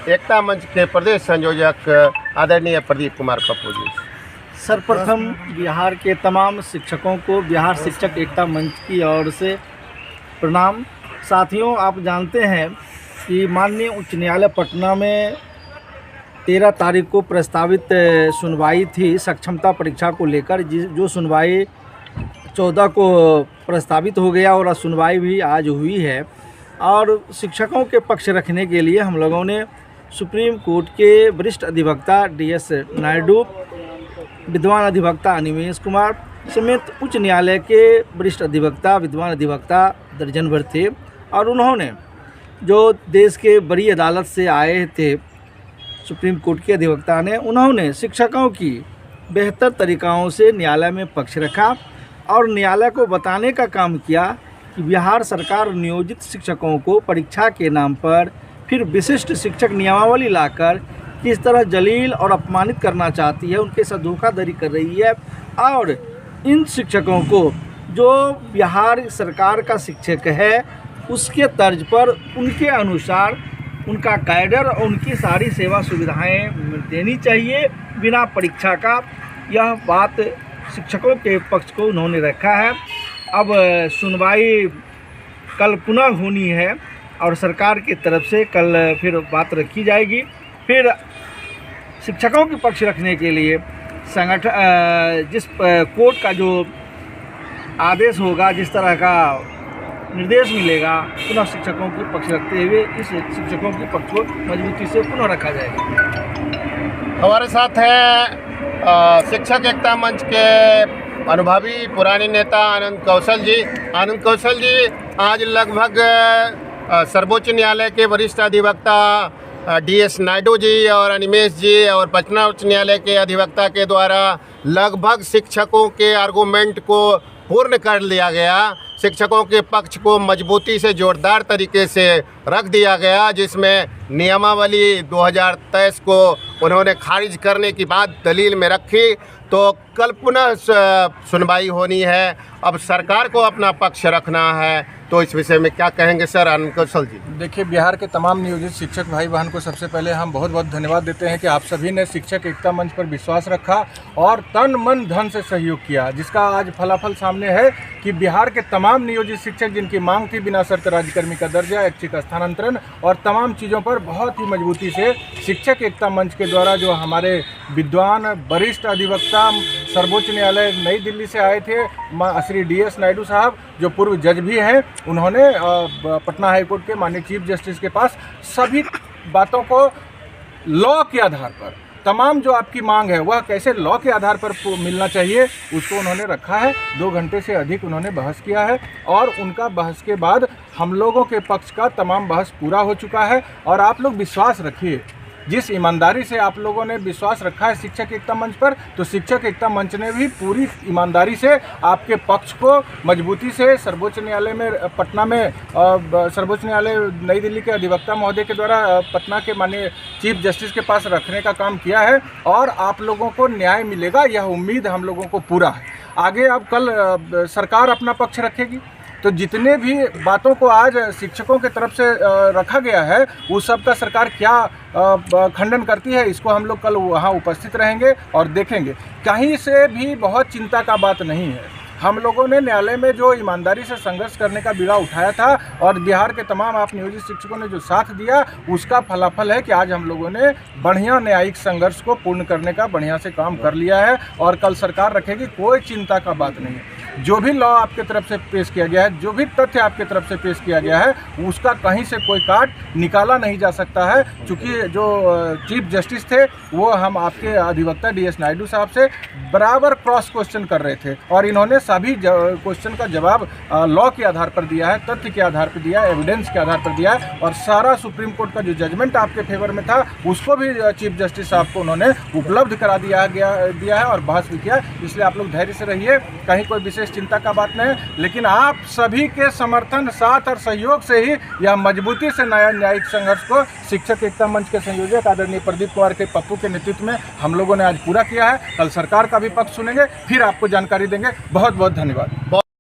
एकता मंच के प्रदेश संयोजक आदरणीय प्रदीप कुमार पप्पू जी। सर्वप्रथम बिहार के तमाम शिक्षकों को बिहार शिक्षक एकता मंच की ओर से प्रणाम। साथियों, आप जानते हैं कि माननीय उच्च न्यायालय पटना में 13 तारीख को प्रस्तावित सुनवाई थी सक्षमता परीक्षा को लेकर, जो सुनवाई 14 को प्रस्तावित हो गया और सुनवाई भी आज हुई है। और शिक्षकों के पक्ष रखने के लिए हम लोगों ने सुप्रीम कोर्ट के वरिष्ठ अधिवक्ता DS नायडू, विद्वान अधिवक्ता अनिमेश कुमार समेत उच्च न्यायालय के वरिष्ठ अधिवक्ता, विद्वान अधिवक्ता दर्जन भर थे। और उन्होंने जो देश के बड़ी अदालत से आए थे सुप्रीम कोर्ट के अधिवक्ता ने, उन्होंने शिक्षकों की बेहतर तरीक़ों से न्यायालय में पक्ष रखा और न्यायालय को बताने का काम किया कि बिहार सरकार नियोजित शिक्षकों को परीक्षा के नाम पर फिर विशिष्ट शिक्षक नियमावली लाकर किस तरह जलील और अपमानित करना चाहती है, उनके साथ धोखाधड़ी कर रही है। और इन शिक्षकों को जो बिहार सरकार का शिक्षक है उसके तर्ज पर उनके अनुसार उनका कैडर और उनकी सारी सेवा सुविधाएं देनी चाहिए बिना परीक्षा का। यह बात शिक्षकों के पक्ष को उन्होंने रखा है। अब सुनवाई कल पुनः होनी है और सरकार की तरफ से कल फिर बात रखी जाएगी। फिर शिक्षकों के पक्ष रखने के लिए संगठन जिस कोर्ट का जो आदेश होगा, जिस तरह का निर्देश मिलेगा, पुनः शिक्षकों के पक्ष रखते हुए इस शिक्षकों के पक्ष को मजबूती से पुनः रखा जाएगा। हमारे साथ हैं शिक्षक एकता मंच के अनुभवी पुराने नेता आनंद कौशल जी। आनंद कौशल जी, आज लगभग सर्वोच्च न्यायालय के वरिष्ठ अधिवक्ता DS नायडू जी और अनिमेश जी और पटना उच्च न्यायालय के अधिवक्ता के द्वारा लगभग शिक्षकों के आर्गूमेंट को पूर्ण कर लिया गया। शिक्षकों के पक्ष को मजबूती से जोरदार तरीके से रख दिया गया, जिसमें नियमावली 2023 को उन्होंने खारिज करने की बात दलील में रखी। तो कल पुनः सुनवाई होनी है। अब सरकार को अपना पक्ष रखना है, तो इस विषय में क्या कहेंगे सर आनंद कौशल जी? देखिए, बिहार के तमाम नियोजित शिक्षक भाई बहन को सबसे पहले हम बहुत बहुत धन्यवाद देते हैं कि आप सभी ने शिक्षक एकता मंच पर विश्वास रखा और तन मन धन से सहयोग किया, जिसका आज फलाफल सामने है कि बिहार के तमाम नियोजित शिक्षक जिनकी मांग थी बिना शर्त राज्यकर्मी का दर्जा, ऐच्छिक स्थानांतरण और तमाम चीज़ों पर बहुत ही मजबूती से शिक्षक एकता मंच के द्वारा जो हमारे विद्वान वरिष्ठ अधिवक्ता सर्वोच्च न्यायालय नई दिल्ली से आए थे, श्री DS नायडू साहब जो पूर्व जज भी हैं, उन्होंने पटना हाईकोर्ट के माननीय चीफ जस्टिस के पास सभी बातों को लॉ के आधार पर, तमाम जो आपकी मांग है वह कैसे लॉ के आधार पर मिलना चाहिए, उसको उन्होंने रखा है। 2 घंटे से अधिक उन्होंने बहस किया है और उनका बहस के बाद हम लोगों के पक्ष का तमाम बहस पूरा हो चुका है। और आप लोग विश्वास रखिए, जिस ईमानदारी से आप लोगों ने विश्वास रखा है शिक्षक एकता मंच पर, तो शिक्षक एकता मंच ने भी पूरी ईमानदारी से आपके पक्ष को मजबूती से सर्वोच्च न्यायालय में पटना में सर्वोच्च न्यायालय नई दिल्ली के अधिवक्ता महोदय के द्वारा पटना के माननीय चीफ जस्टिस के पास रखने का काम किया है और आप लोगों को न्याय मिलेगा, यह उम्मीद हम लोगों को पूरा है। आगे अब कल सरकार अपना पक्ष रखेगी, तो जितने भी बातों को आज शिक्षकों के तरफ से रखा गया है उस सब का सरकार क्या खंडन करती है, इसको हम लोग कल वहाँ उपस्थित रहेंगे और देखेंगे। कहीं से भी बहुत चिंता का बात नहीं है। हम लोगों ने न्यायालय में जो ईमानदारी से संघर्ष करने का बीड़ा उठाया था और बिहार के तमाम आप नियोजित शिक्षकों ने जो साथ दिया, उसका फलाफल है कि आज हम लोगों ने बढ़िया न्यायिक संघर्ष को पूर्ण करने का बढ़िया से काम कर लिया है और कल सरकार रखेगी। कोई चिंता का बात नहीं है। जो भी लॉ आपके तरफ से पेश किया गया है, जो भी तथ्य आपके तरफ से पेश किया गया है, उसका कहीं से कोई काट निकाला नहीं जा सकता है। चूँकि जो चीफ जस्टिस थे वो हम आपके अधिवक्ता DS नायडू साहब से बराबर क्रॉस क्वेश्चन कर रहे थे और इन्होंने सभी क्वेश्चन का जवाब लॉ के आधार पर दिया है, तथ्य के आधार पर दिया है, एविडेंस के आधार पर दिया है और सारा सुप्रीम कोर्ट का जो जजमेंट आपके फेवर में था उसको भी चीफ जस्टिस साहब को उन्होंने उपलब्ध करा दिया है और बहस भी किया। इसलिए आप लोग धैर्य से रहिए, कहीं कोई विशेष चिंता का बात नहीं है। लेकिन आप सभी के समर्थन, साथ और सहयोग से ही यह मजबूती से नया न्यायिक संघर्ष को शिक्षक एकता मंच के संयोजक आदरणीय प्रदीप कुमार के पप्पू के नेतृत्व में हम लोगों ने आज पूरा किया है। कल सरकार का भी पक्ष सुनेंगे, फिर आपको जानकारी देंगे। बहुत बहुत धन्यवाद।